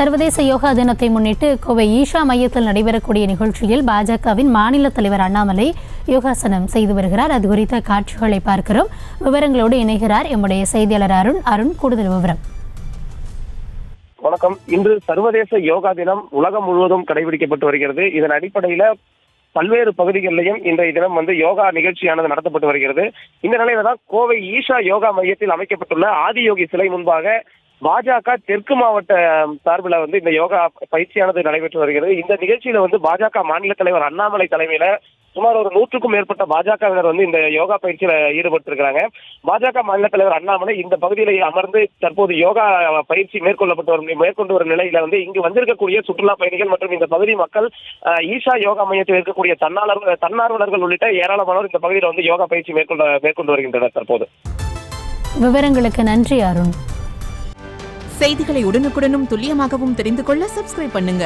சர்வதேச யோகா தினத்தை முன்னிட்டு கோவை ஈஷா மையத்தில் நடைபெறக்கூடிய நிகழ்ச்சியில் பாஜகவின் மாநில தலைவர் அண்ணாமலை யோகாசனம் செய்து வருகிறார். அது குறித்த காட்சிகளை பார்க்கிறோம். விவரங்களோடு இணைகிறார் எம்முடைய செய்தியாளர் அருண். கூடுதல் விவரம். வணக்கம். இன்று சர்வதேச யோகா தினம் உலகம் முழுவதும் கடைபிடிக்கப்பட்டு வருகிறது. இதன் அடிப்படையில பல்வேறு பகுதிகளிலையும் இன்றைய தினம் யோகா நிகழ்ச்சியானது நடத்தப்பட்டு வருகிறது. இந்த நிலையில தான் கோவை ஈஷா யோகா மையத்தில் அமைக்கப்பட்டுள்ள ஆதியோகி சிலை முன்பாக பாஜக தெற்கு மாவட்ட சார்பில் இந்த யோகா பயிற்சியானது நடைபெற்று வருகிறது. இந்த நிகழ்ச்சியில பாஜக மாநில தலைவர் அண்ணாமலை தலைமையில சுமார் ஒரு 100க்கும் மேற்பட்ட பாஜகவினர் இந்த யோகா பயிற்சியில ஈடுபட்டிருக்கிறாங்க. பாஜக மாநில தலைவர் அண்ணாமலை இந்த பகுதியில அமர்ந்து தற்போது யோகா பயிற்சி மேற்கொண்டு வரும் நிலையில இங்கு வந்திருக்கக்கூடிய சுற்றுலா பயணிகள் மற்றும் இந்த பகுதி மக்கள் ஈஷா யோகா மையத்தில் இருக்கக்கூடிய தன்னார்வலர்கள் உள்ளிட்ட ஏராளமானோர் இந்த பகுதியில் யோகா பயிற்சி மேற்கொண்டு வருகின்றனர். தற்போது விவரங்களுக்கு நன்றி அருண். செய்திகளை உடனுக்குடனும் துல்லியமாகவும் தெரிந்து கொள்ள சப்ஸ்கிரைப் பண்ணுங்க.